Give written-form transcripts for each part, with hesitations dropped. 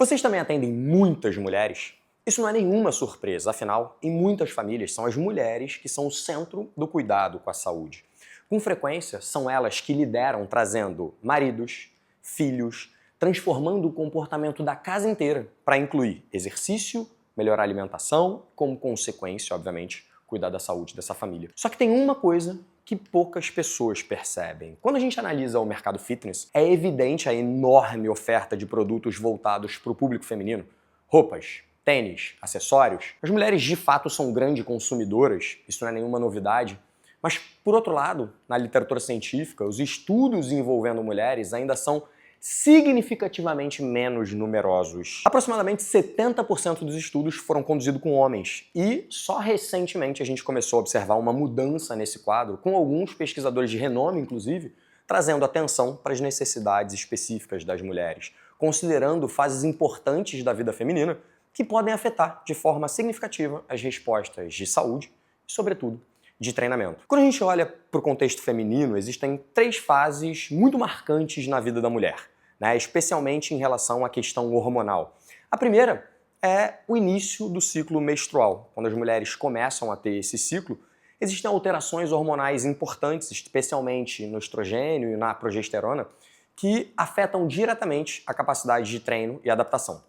Vocês também atendem muitas mulheres? Isso não é nenhuma surpresa, afinal, em muitas famílias são as mulheres que são o centro do cuidado com a saúde. Com frequência, são elas que lideram trazendo maridos, filhos, transformando o comportamento da casa inteira para incluir exercício, melhorar a alimentação, como consequência, obviamente, cuidar da saúde dessa família. Só que tem uma coisa que poucas pessoas percebem. Quando a gente analisa o mercado fitness, é evidente a enorme oferta de produtos voltados para o público feminino. Roupas, tênis, acessórios. As mulheres de fato são grandes consumidoras, isso não é nenhuma novidade. Mas, por outro lado, na literatura científica, os estudos envolvendo mulheres ainda são significativamente menos numerosos. Aproximadamente 70% dos estudos foram conduzidos com homens e só recentemente a gente começou a observar uma mudança nesse quadro, com alguns pesquisadores de renome, inclusive, trazendo atenção para as necessidades específicas das mulheres, considerando fases importantes da vida feminina que podem afetar de forma significativa as respostas de saúde e, sobretudo, de treinamento. Quando a gente olha para o contexto feminino, existem 3 fases muito marcantes na vida da mulher, né? Especialmente em relação à questão hormonal. A primeira é o início do ciclo menstrual. Quando as mulheres começam a ter esse ciclo, existem alterações hormonais importantes, especialmente no estrogênio e na progesterona, que afetam diretamente a capacidade de treino e adaptação.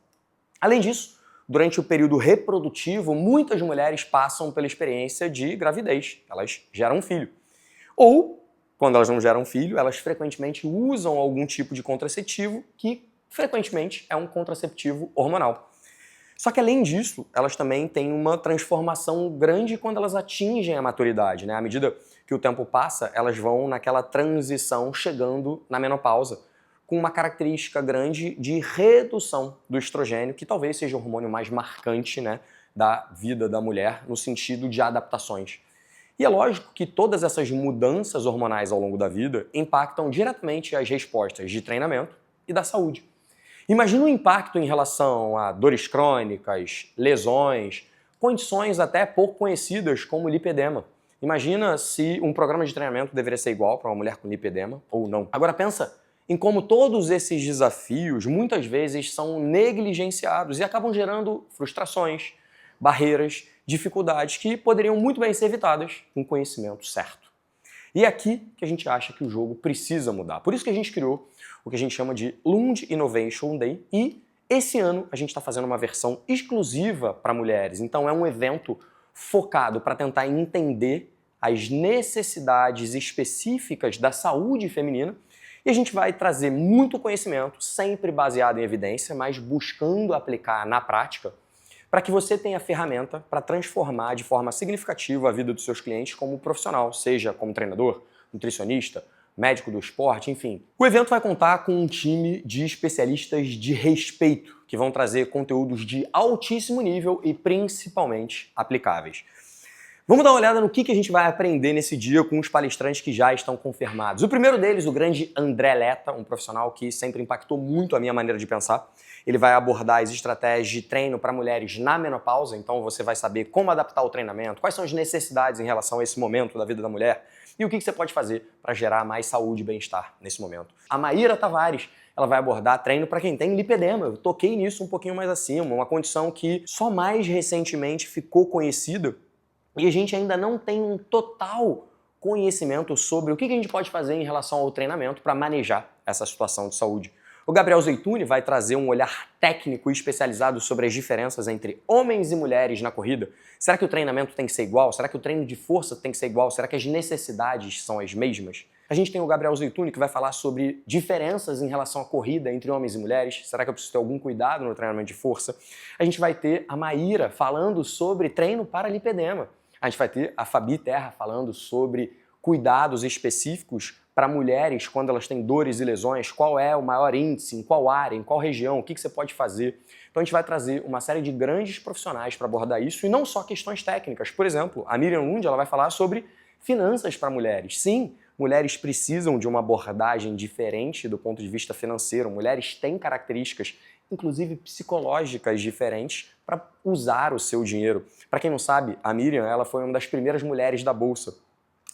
Além disso, durante o período reprodutivo, muitas mulheres passam pela experiência de gravidez. Elas geram um filho. Ou, quando elas não geram filho, elas frequentemente usam algum tipo de contraceptivo que, frequentemente, é um contraceptivo hormonal. Só que, além disso, elas também têm uma transformação grande quando elas atingem a maturidade, né? À medida que o tempo passa, elas vão naquela transição chegando na menopausa, com uma característica grande de redução do estrogênio, que talvez seja o hormônio mais marcante, né, da vida da mulher, no sentido de adaptações. E é lógico que todas essas mudanças hormonais ao longo da vida impactam diretamente as respostas de treinamento e da saúde. Imagina o impacto em relação a dores crônicas, lesões, condições até pouco conhecidas como lipedema. Imagina se um programa de treinamento deveria ser igual para uma mulher com lipedema ou não. Agora pensa em como todos esses desafios muitas vezes são negligenciados e acabam gerando frustrações, barreiras, dificuldades que poderiam muito bem ser evitadas com o conhecimento certo. E é aqui que a gente acha que o jogo precisa mudar. Por isso que a gente criou o que a gente chama de Lund Innovation Day e esse ano a gente está fazendo uma versão exclusiva para mulheres. Então é um evento focado para tentar entender as necessidades específicas da saúde feminina. E a gente vai trazer muito conhecimento, sempre baseado em evidência, mas buscando aplicar na prática, para que você tenha ferramenta para transformar de forma significativa a vida dos seus clientes como profissional, seja como treinador, nutricionista, médico do esporte, enfim. O evento vai contar com um time de especialistas de respeito, que vão trazer conteúdos de altíssimo nível e principalmente aplicáveis. Vamos dar uma olhada no que a gente vai aprender nesse dia com os palestrantes que já estão confirmados. O primeiro deles, o grande André Letta, um profissional que sempre impactou muito a minha maneira de pensar. Ele vai abordar as estratégias de treino para mulheres na menopausa, então você vai saber como adaptar o treinamento, quais são as necessidades em relação a esse momento da vida da mulher e o que você pode fazer para gerar mais saúde e bem-estar nesse momento. A Maíra Tavares, ela vai abordar treino para quem tem lipedema. Eu toquei nisso um pouquinho mais acima, uma condição que só mais recentemente ficou conhecida e a gente ainda não tem um total conhecimento sobre o que a gente pode fazer em relação ao treinamento para manejar essa situação de saúde. O Gabriel Zeituni vai trazer um olhar técnico e especializado sobre as diferenças entre homens e mulheres na corrida. Será que o treinamento tem que ser igual? Será que o treino de força tem que ser igual? Será que as necessidades são as mesmas? A gente tem o Gabriel Zeituni que vai falar sobre diferenças em relação à corrida entre homens e mulheres. Será que eu preciso ter algum cuidado no treinamento de força? A gente vai ter a Maíra falando sobre treino para lipedema. A gente vai ter a Fabi Terra falando sobre cuidados específicos para mulheres quando elas têm dores e lesões, qual é o maior índice, em qual área, em qual região, o que você pode fazer. Então a gente vai trazer uma série de grandes profissionais para abordar isso e não só questões técnicas. Por exemplo, a Miriam Lund ela vai falar sobre finanças para mulheres. Sim, mulheres precisam de uma abordagem diferente do ponto de vista financeiro. Mulheres têm características, inclusive psicológicas, diferentes para usar o seu dinheiro. Para quem não sabe, a Miriam ela foi uma das primeiras mulheres da Bolsa.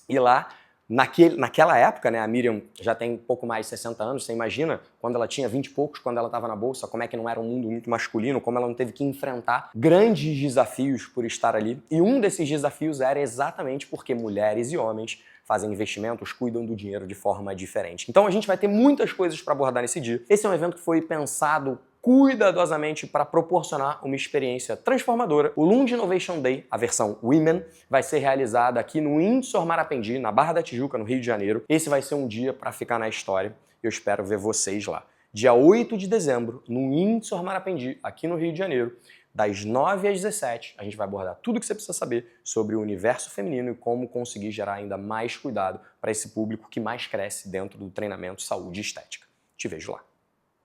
E lá, Naquela época, né, a Miriam já tem pouco mais de 60 anos, você imagina quando ela tinha 20 e poucos, quando ela estava na bolsa, como é que não era um mundo muito masculino, como ela não teve que enfrentar grandes desafios por estar ali. E um desses desafios era exatamente porque mulheres e homens fazem investimentos, cuidam do dinheiro de forma diferente. Então a gente vai ter muitas coisas para abordar nesse dia. Esse é um evento que foi pensado cuidadosamente para proporcionar uma experiência transformadora. O Lund Innovation Day, a versão Women, vai ser realizada aqui no Windsor Marapendi, na Barra da Tijuca, no Rio de Janeiro. Esse vai ser um dia para ficar na história. Eu espero ver vocês lá. Dia 8 de dezembro, no Windsor Marapendi, aqui no Rio de Janeiro, das 9 às 17, a gente vai abordar tudo o que você precisa saber sobre o universo feminino e como conseguir gerar ainda mais cuidado para esse público que mais cresce dentro do treinamento saúde e estética. Te vejo lá.